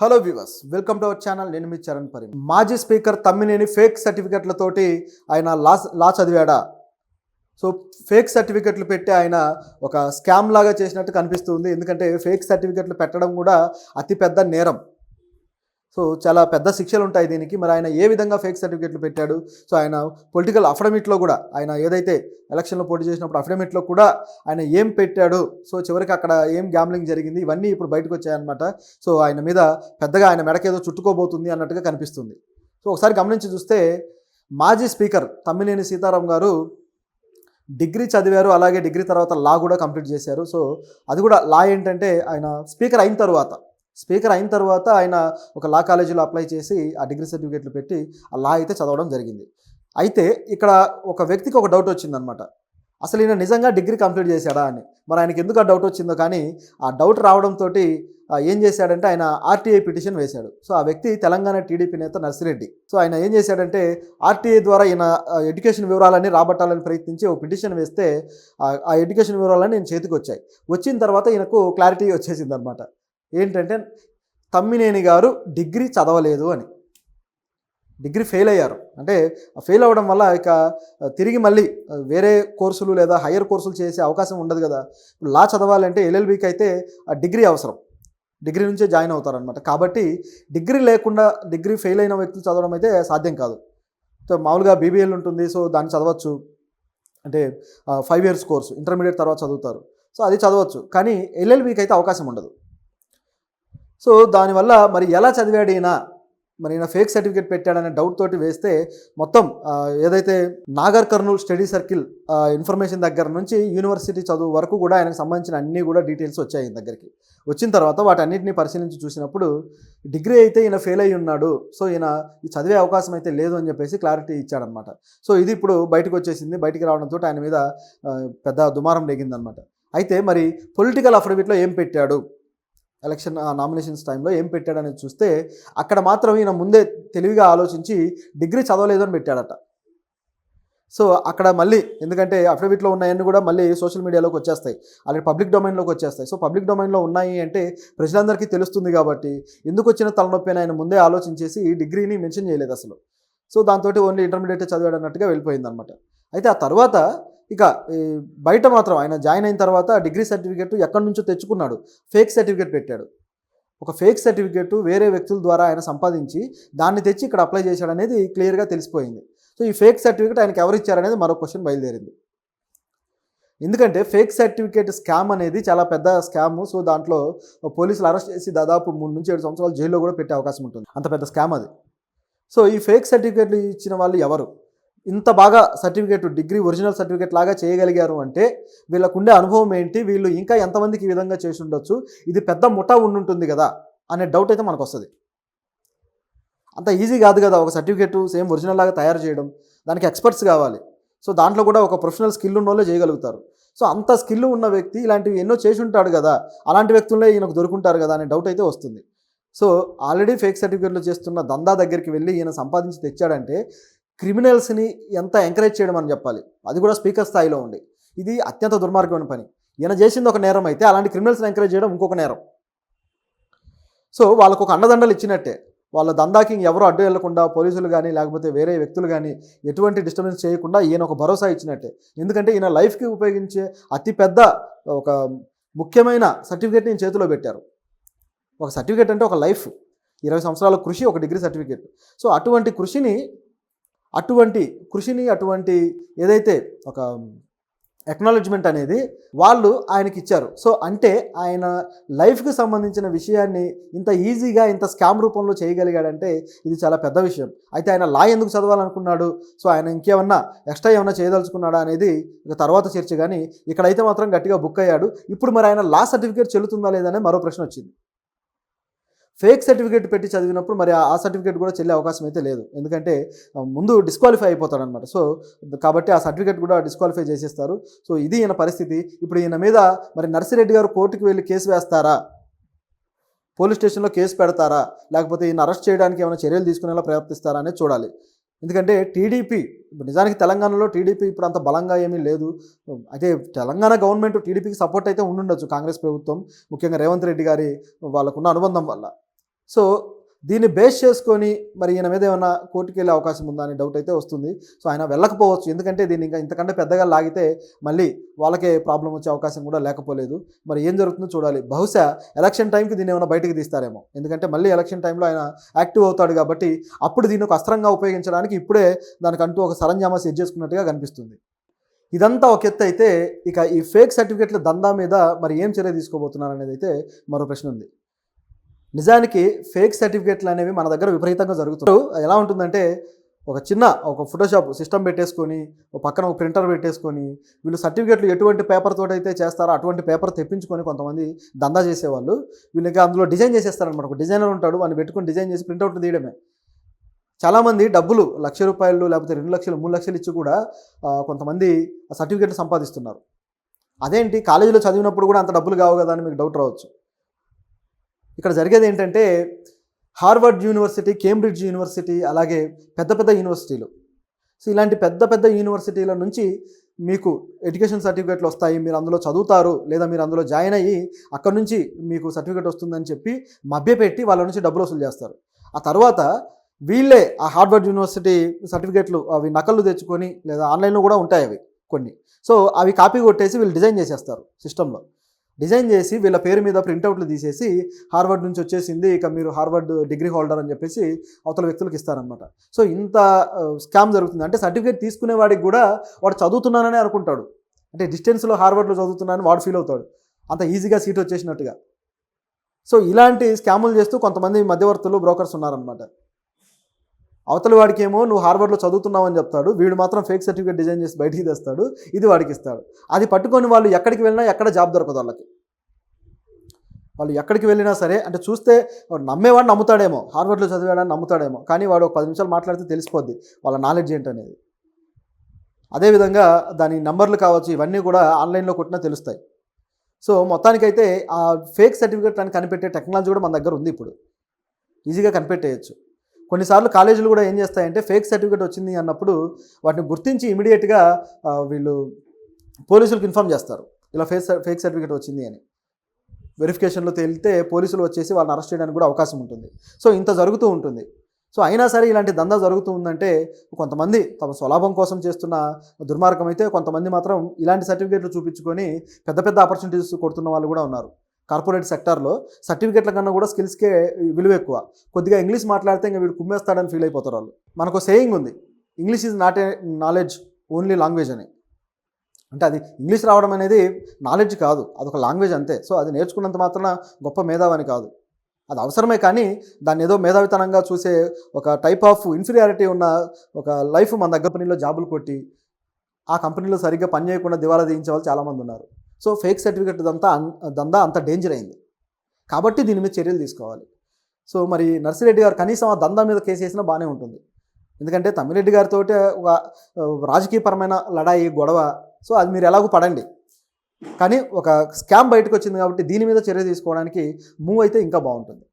Hello viewers, welcome to our channel. నేను మీ చరణ్ పరిమి. మాజీ speaker Tammineni fake సర్టిఫికెట్లతోటి ఆయన లా చదివాడా? సో ఫేక్ సర్టిఫికెట్లు పెట్టి ఆయన ఒక స్కామ్ లాగా చేసినట్టు కనిపిస్తుంది. ఎందుకంటే ఫేక్ సర్టిఫికెట్లు పెట్టడం కూడా అతిపెద్ద నేరం. సో చాలా పెద్ద శిక్షలు ఉంటాయి దీనికి. మరి ఆయన ఏ విధంగా ఫేక్ సర్టిఫికెట్లు పెట్టాడు? సో ఆయన పొలిటికల్ అఫిడవిట్లో కూడా, ఆయన ఏదైతే ఎలక్షన్లో పోటీ చేసినప్పుడు అఫిడవిట్లో కూడా ఆయన ఏం పెట్టాడు, సో చివరికి అక్కడ ఏం గ్యాంబ్లింగ్ జరిగింది, ఇవన్నీ ఇప్పుడు బయటకు వచ్చాయన్నమాట. సో ఆయన మీద పెద్దగా ఆయన మెడకేదో చుట్టుకోబోతుంది అన్నట్టుగా కనిపిస్తుంది. సో ఒకసారి గమనించి చూస్తే మాజీ స్పీకర్ తమ్మినేని సీతారాం గారు డిగ్రీ చదివారు, అలాగే డిగ్రీ తర్వాత లా కూడా కంప్లీట్ చేశారు. సో అది కూడా లా ఏంటంటే, ఆయన స్పీకర్ అయిన తర్వాత ఆయన ఒక లా కాలేజీలో అప్లై చేసి ఆ డిగ్రీ సర్టిఫికేట్లు పెట్టి ఆ లా అయితే చదవడం జరిగింది. అయితే ఇక్కడ ఒక వ్యక్తికి ఒక డౌట్ వచ్చిందనమాట, అసలు ఈయన నిజంగా డిగ్రీ కంప్లీట్ చేశాడా అని. మరి ఆయనకి ఎందుకు ఆ డౌట్ వచ్చిందో కానీ, ఆ డౌట్ రావడంతో ఏం చేశాడంటే ఆయన ఆర్టీఐ పిటిషన్ వేశాడు. సో ఆ వ్యక్తి తెలంగాణ టీడీపీ నేత నర్సిరెడ్డి. సో ఆయన ఏం చేశాడంటే, ఆర్టీఐ ద్వారా ఈయన ఎడ్యుకేషన్ వివరాలన్నీ రాబట్టాలని ప్రయత్నించి ఒక పిటిషన్ వేస్తే ఆ ఎడ్యుకేషన్ వివరాలన్నీ ఈయన చేతికి వచ్చాయి. వచ్చిన తర్వాత ఈయనకు క్లారిటీ వచ్చేసింది అనమాట. ఏంటంటే తమ్మినేని గారు డిగ్రీ చదవలేదు అని, డిగ్రీ ఫెయిల్ అయ్యారు. అంటే ఫెయిల్ అవ్వడం వల్ల ఇక తిరిగి మళ్ళీ వేరే కోర్సులు లేదా హయ్యర్ కోర్సులు చేసే అవకాశం ఉండదు కదా. లా చదవాలంటే ఎల్ఎల్బికి అయితే ఆ డిగ్రీ అవసరం, డిగ్రీ నుంచే జాయిన్ అవుతారనమాట. కాబట్టి డిగ్రీ లేకుండా డిగ్రీ ఫెయిల్ అయిన వ్యక్తులు చదవడం అయితే సాధ్యం కాదు. సో మామూలుగా బీబీఎల్ ఉంటుంది, సో దాన్ని చదవచ్చు. అంటే 5 years కోర్సు, ఇంటర్మీడియట్ తర్వాత చదువుతారు. సో అది చదవచ్చు, కానీ ఎల్ఎల్బికి అయితే అవకాశం ఉండదు. సో దానివల్ల మరి ఎలా చదివాడు ఈయన, మరి ఈయన ఫేక్ సర్టిఫికేట్ పెట్టాడనే డౌట్ తోటి వేస్తే మొత్తం ఏదైతే Nagar Kurnool study circle information దగ్గర నుంచి యూనివర్సిటీ చదువు వరకు కూడా ఆయనకు సంబంధించిన అన్నీ కూడా డీటెయిల్స్ వచ్చాయి ఈయన దగ్గరికి. వచ్చిన తర్వాత వాటన్నిటిని పరిశీలించి చూసినప్పుడు డిగ్రీ అయితే ఈయన ఫెయిల్ అయ్యి ఉన్నాడు, సో ఈయన చదివే అవకాశం అయితే లేదు అని చెప్పేసి క్లారిటీ ఇచ్చాడనమాట. సో ఇది ఇప్పుడు బయటకు వచ్చేసింది. బయటికి రావడంతో ఆయన మీద పెద్ద దుమారం రేగిందనమాట. అయితే మరి పొలిటికల్ అఫిడవిట్లో ఏం పెట్టాడు, ఎలక్షన్ నామినేషన్స్ టైంలో ఏం పెట్టాడనేది చూస్తే అక్కడ మాత్రం ఈయన ముందే తెలివిగా ఆలోచించి డిగ్రీ చదవలేదు అని పెట్టాడట. సో అక్కడ మళ్ళీ, ఎందుకంటే అఫిడవిట్లో ఉన్నాయన్నీ కూడా మళ్ళీ సోషల్ మీడియాలోకి వచ్చేస్తాయి, అలాగే పబ్లిక్ డొమైన్లోకి వచ్చేస్తాయి. సో పబ్లిక్ డొమైన్లో ఉన్నాయి అంటే ప్రజలందరికీ తెలుస్తుంది కాబట్టి ఎందుకు వచ్చిన తలనొప్పి అని ఆయన ముందే ఆలోచించేసి డిగ్రీని మెన్షన్ చేయలేదు అసలు. సో దాంతో ఓన్లీ ఇంటర్మీడియట్ చదివాడు అన్నట్టుగా వెళ్ళిపోయిందనమాట. అయితే ఆ తర్వాత ఇక బయట మాత్రం ఆయన జాయిన్ అయిన తర్వాత డిగ్రీ సర్టిఫికేట్ ఎక్కడి నుంచో తెచ్చుకున్నాడు, ఫేక్ సర్టిఫికేట్ పెట్టాడు. ఒక ఫేక్ సర్టిఫికేట్ వేరే వ్యక్తుల ద్వారా ఆయన సంపాదించి దాన్ని తెచ్చి ఇక్కడ అప్లై చేశాడు అనేది క్లియర్గా తెలిసిపోయింది. సో ఈ ఫేక్ సర్టిఫికేట్ ఆయనకి ఎవరు ఇచ్చారనేది మరో క్వశ్చన్ బయలుదేరింది. ఎందుకంటే ఫేక్ సర్టిఫికేట్ స్కామ్ అనేది చాలా పెద్ద స్కామ్. సో దాంట్లో పోలీసులు అరెస్ట్ చేసి దాదాపు 3 నుంచి 7 సంవత్సరాలు జైల్లో కూడా పెట్టే అవకాశం ఉంటుంది, అంత పెద్ద స్కామ్ అది. సో ఈ ఫేక్ సర్టిఫికేట్లు ఇచ్చిన వాళ్ళు ఎవరు, ఇంత బాగా సర్టిఫికేట్ డిగ్రీ ఒరిజినల్ సర్టిఫికేట్ లాగా చేయగలిగారు అంటే వీళ్ళకుండే అనుభవం ఏంటి, వీళ్ళు ఇంకా ఎంతమందికి ఈ విధంగా చేసి ఉండొచ్చు, ఇది పెద్ద ముఠా ఉండుంటుంది కదా అనే డౌట్ అయితే మనకు వస్తుంది. అంత ఈజీ కాదు కదా ఒక సర్టిఫికేట్ సేమ్ ఒరిజినల్ లాగా తయారు చేయడం, దానికి ఎక్స్పర్ట్స్ కావాలి. సో దాంట్లో కూడా ఒక ప్రొఫెషనల్ స్కిల్ ఉన్న వాళ్ళే చేయగలుగుతారు. సో అంత స్కిల్ ఉన్న వ్యక్తి ఇలాంటివి ఎన్నో చేసి ఉంటాడు కదా, అలాంటి వ్యక్తులే ఈయనకు దొరుకుంటారు కదా అనే డౌట్ అయితే వస్తుంది. సో ఆల్రెడీ ఫేక్ సర్టిఫికేట్లు చేస్తున్న దందా దగ్గరికి వెళ్ళి ఈయన సంపాదించి తెచ్చాడంటే క్రిమినల్స్ని ఎంత ఎంకరేజ్ చేయడం అని చెప్పాలి, అది కూడా స్పీకర్ స్థాయిలో ఉండి. ఇది అత్యంత దుర్మార్గమైన పని. ఈయన చేసింది ఒక నేరం అయితే అలాంటి క్రిమినల్స్ని ఎంకరేజ్ చేయడం ఇంకొక నేరం. సో వాళ్ళకు ఒక అండదండలు ఇచ్చినట్టే, వాళ్ళ దందాకి ఎవరు అడ్డు వెళ్లకుండా పోలీసులు కానీ లేకపోతే వేరే వ్యక్తులు కానీ ఎటువంటి డిస్టర్బెన్స్ చేయకుండా ఈయన ఒక భరోసా ఇచ్చినట్టే. ఎందుకంటే ఈయన లైఫ్కి ఉపయోగించే అతిపెద్ద ఒక ముఖ్యమైన సర్టిఫికేట్ ఈయన చేతిలో పెట్టారు. ఒక సర్టిఫికేట్ అంటే ఒక లైఫ్, 20 సంవత్సరాల కృషి, ఒక డిగ్రీ సర్టిఫికేట్. సో అటువంటి కృషిని అటువంటి ఏదైతే ఒక ఎక్నాలెడ్జ్మెంట్ అనేది వాళ్ళు ఆయనకి ఇచ్చారు. సో అంటే ఆయన లైఫ్కి సంబంధించిన విషయాన్ని ఇంత ఈజీగా ఇంత స్కామ్ రూపంలో చేయగలిగాడంటే ఇది చాలా పెద్ద విషయం. అయితే ఆయన లా ఎందుకు చదవాలనుకున్నాడు, సో ఆయన ఇంకేమన్నా ఎక్స్ట్రా ఏమన్నా చేయదలుచుకున్నాడా అనేది ఇక తర్వాత చర్చ. కానీ ఇక్కడైతే మాత్రం గట్టిగా బుక్ అయ్యాడు. ఇప్పుడు మరి ఆయన లా సర్టిఫికేట్ చెల్లుతుందా లేదనే మరో ప్రశ్న వచ్చింది. ఫేక్ సర్టిఫికేట్ పెట్టి చదివినప్పుడు మరి ఆ సర్టిఫికేట్ కూడా చెల్లే అవకాశం అయితే లేదు, ఎందుకంటే ముందు డిస్క్వాలిఫై అయిపోతాడనమాట. సో కాబట్టి ఆ సర్టిఫికేట్ కూడా డిస్క్వాలిఫై చేసేస్తారు. సో ఇది ఈయన పరిస్థితి. ఇప్పుడు ఈయన మీద మరి నర్సిరెడ్డి గారు కోర్టుకు వెళ్ళి కేసు వేస్తారా, పోలీస్ స్టేషన్లో కేసు పెడతారా, లేకపోతే ఈయన అరెస్ట్ చేయడానికి ఏమైనా చర్యలు తీసుకునేలా ప్రయత్నిస్తారా అనేది చూడాలి. ఎందుకంటే టీడీపీ, నిజానికి తెలంగాణలో టీడీపీ ఇప్పుడు అంత బలంగా ఏమీ లేదు. అయితే తెలంగాణ గవర్నమెంట్ టీడీపీకి సపోర్ట్ అయితే ఉండుండొచ్చు, కాంగ్రెస్ ప్రభుత్వం ముఖ్యంగా రేవంత్ రెడ్డి గారి వాళ్ళకున్న అనుబంధం వల్ల. సో దీన్ని బేస్ చేసుకొని మరి ఈయన మీద ఏమైనా కోర్టుకి వెళ్ళే అవకాశం ఉందా అనే డౌట్ అయితే వస్తుంది. సో ఆయన వెళ్ళకపోవచ్చు, ఎందుకంటే దీన్ని ఇంకా ఇంతకంటే పెద్దగా లాగితే మళ్ళీ వాళ్ళకే ప్రాబ్లం వచ్చే అవకాశం కూడా లేకపోలేదు. మరి ఏం జరుగుతుందో చూడాలి. బహుశా ఎలక్షన్ టైంకి దీన్ని ఏమైనా బయటకు తీస్తారేమో, ఎందుకంటే మళ్ళీ ఎలక్షన్ టైంలో ఆయన యాక్టివ్ అవుతాడు కాబట్టి అప్పుడు దీన్ని ఒక అస్త్రంగా ఉపయోగించడానికి ఇప్పుడే దానికంటూ ఒక సరంజామా సెట్ చేసుకున్నట్టుగా కనిపిస్తుంది. ఇదంతా ఒక ఎత్తు అయితే, ఇక ఈ ఫేక్ సర్టిఫికెట్ల దందా మీద మరి ఏం చర్య తీసుకోబోతున్నారు అనేది అయితే మరో ప్రశ్న ఉంది. నిజానికి ఫేక్ సర్టిఫికెట్లు అనేవి మన దగ్గర విపరీతంగా జరుగుతాయి. ఎలా ఉంటుందంటే ఒక ఫోటోషాప్ సిస్టమ్ పెట్టేసుకొని పక్కన ఒక ప్రింటర్ పెట్టేసుకొని వీళ్ళు సర్టిఫికెట్లు ఎటువంటి పేపర్ తోటి అయితే చేస్తారో అటువంటి పేపర్ తెప్పించుకొని కొంతమంది దందా చేసేవాళ్ళు వీళ్ళకి అందులో డిజైన్ చేసేస్తారనమాట. ఒక డిజైనర్ ఉంటాడు, వాడిని పెట్టుకొని డిజైన్ చేసి ప్రింట్అవుట్ తీయడమే. చాలామంది డబ్బులు ₹1,00,000 లేకపోతే 2,00,000 3,00,000 ఇచ్చి కూడా కొంతమంది సర్టిఫికెట్లు సంపాదిస్తున్నారు. అదేంటి, కాలేజీలో చదివినప్పుడు కూడా అంత డబ్బులు కావు కదా అని మీకు డౌట్ రావచ్చు. ఇక్కడ జరిగేది ఏంటంటే హార్వర్డ్ యూనివర్సిటీ, కేంబ్రిడ్జ్ యూనివర్సిటీ, అలాగే పెద్ద పెద్ద యూనివర్సిటీలు. సో ఇలాంటి పెద్ద పెద్ద యూనివర్సిటీల నుంచి మీకు ఎడ్యుకేషన్ సర్టిఫికేట్లు వస్తాయి, మీరు అందులో చదువుతారు లేదా మీరు అందులో జాయిన్ అయ్యి అక్కడ నుంచి మీకు సర్టిఫికేట్ వస్తుందని చెప్పి మభ్యపెట్టి వాళ్ళ నుంచి డబ్బులు వసూలు చేస్తారు. ఆ తర్వాత వీళ్ళే ఆ హార్వర్డ్ యూనివర్సిటీ సర్టిఫికేట్లు అవి నకళ్ళు తెచ్చుకొని, లేదా ఆన్లైన్లో కూడా ఉంటాయి అవి కొన్ని, సో అవి కాపీ కొట్టేసి వీళ్ళు డిజైన్ చేసేస్తారు. సిస్టంలో డిజైన్ చేసి వీళ్ళ పేరు మీద ప్రింట్అవుట్లు తీసేసి హార్వర్డ్ నుంచి వచ్చేసింది, ఇక మీరు హార్వర్డ్ డిగ్రీ హోల్డర్ అని చెప్పేసి అవతల వ్యక్తులకు ఇస్తారనమాట. సో ఇంత స్కామ్ జరుగుతుంది. అంటే సర్టిఫికేట్ తీసుకునే వాడికి కూడా వాడు చదువుతున్నానని అనుకుంటాడు, అంటే డిస్టెన్స్లో హార్వర్డ్లో చదువుతున్నానని వాడు ఫీల్ అవుతాడు, అంత ఈజీగా సీట్ వచ్చేసినట్టుగా. సో ఇలాంటి స్కాములు చేస్తూ కొంతమంది మధ్యవర్తులు, బ్రోకర్స్ ఉన్నారనమాట. అవతల వాడికి ఏమో నువ్వు హార్వర్డ్లో చదువుతున్నావు అని చెప్తాడు, వీడు మాత్రం ఫేక్ సర్టిఫికేట్ డిజైన్ చేసి బయటికి తెస్తాడు, ఇది వాడికి ఇస్తాడు. అది పట్టుకొని వాళ్ళు ఎక్కడికి వెళ్ళినా ఎక్కడ జాబ్ దొరకదు వాళ్ళకి. వాళ్ళు ఎక్కడికి వెళ్ళినా సరే, అంటే చూస్తే నమ్మేవాడు నమ్ముతాడేమో, హార్వర్డ్లో చదివాడని నమ్ముతాడేమో, కానీ వాడు ఒక 10 నిమిషాలు మాట్లాడితే తెలిసిపోద్ది వాళ్ళ నాలెడ్జ్ ఏంటనేది. అదేవిధంగా దాని నంబర్లు కావచ్చు, ఇవన్నీ కూడా ఆన్లైన్లో కొట్టినా తెలుస్తాయి. సో మొత్తానికైతే ఆ ఫేక్ సర్టిఫికేట్ అని కనిపెట్టే టెక్నాలజీ కూడా మన దగ్గర ఉంది, ఇప్పుడు ఈజీగా కనిపెట్టేయచ్చు. కొన్నిసార్లు కాలేజీలు కూడా ఏం చేస్తాయంటే ఫేక్ సర్టిఫికేట్ వచ్చింది అన్నప్పుడు వాటిని గుర్తించి ఇమీడియట్గా వీళ్ళు పోలీసులకు ఇన్ఫామ్ చేస్తారు, ఇలా ఫేక్ సర్టిఫికేట్ వచ్చింది అని. వెరిఫికేషన్లో తేలితే పోలీసులు వచ్చేసి వాళ్ళని అరెస్ట్ చేయడానికి కూడా అవకాశం ఉంటుంది. సో ఇంత జరుగుతూ ఉంటుంది. సో అయినా సరే ఇలాంటి దందా జరుగుతూ ఉందంటే కొంతమంది తమ స్వలాభం కోసం చేస్తున్న దుర్మార్గం అయితే, కొంతమంది మాత్రం ఇలాంటి సర్టిఫికేట్లు చూపించుకొని పెద్ద పెద్ద ఆపర్చునిటీస్ కొడుతున్న వాళ్ళు కూడా ఉన్నారు. కార్పొరేట్ సెక్టార్లో సర్టిఫికేట్ల కన్నా కూడా స్కిల్స్కే విలువ ఎక్కువ. కొద్దిగా ఇంగ్లీష్ మాట్లాడితే ఇంకా వీడు కుమ్మేస్తాడని ఫీల్ అయిపోతారు వాళ్ళు. మనకు సేయింగ్ ఉంది, English is not a knowledge, only language అని. అంటే అది ఇంగ్లీష్ రావడం అనేది నాలెడ్జ్ కాదు, అదొక లాంగ్వేజ్ అంతే. సో అది నేర్చుకున్నంత మాత్రాన గొప్ప మేధావని కాదు, అది అవసరమే. కానీ దాన్ని ఏదో మేధావితనంగా చూసే ఒక టైప్ ఆఫ్ ఇన్ఫీరియారిటీ ఉన్న ఒక లైఫ్ మన దగ్గర కంపెనీలో జాబులు కొట్టి ఆ కంపెనీలో సరిగ్గా పని చేయకుండా దివాలా తీయించే వాళ్ళు చాలామంది ఉన్నారు. సో ఫేక్ సర్టిఫికెట్ దందా అంత డేంజర్ అయింది కాబట్టి దీని మీద చర్యలు తీసుకోవాలి. సో మరి నర్సిరెడ్డి గారు కనీసం ఆ దందా మీద కేసు వేసినా బాగానే ఉంటుంది, ఎందుకంటే తమ్మిరెడ్డి గారితో ఒక రాజకీయపరమైన లడాయి గొడవ. సో అది మీరు ఎలాగో పడండి, కానీ ఒక స్కామ్ బయటకు వచ్చింది కాబట్టి దీని మీద చర్య తీసుకోవడానికి మూవ్ అయితే ఇంకా బాగుంటుంది.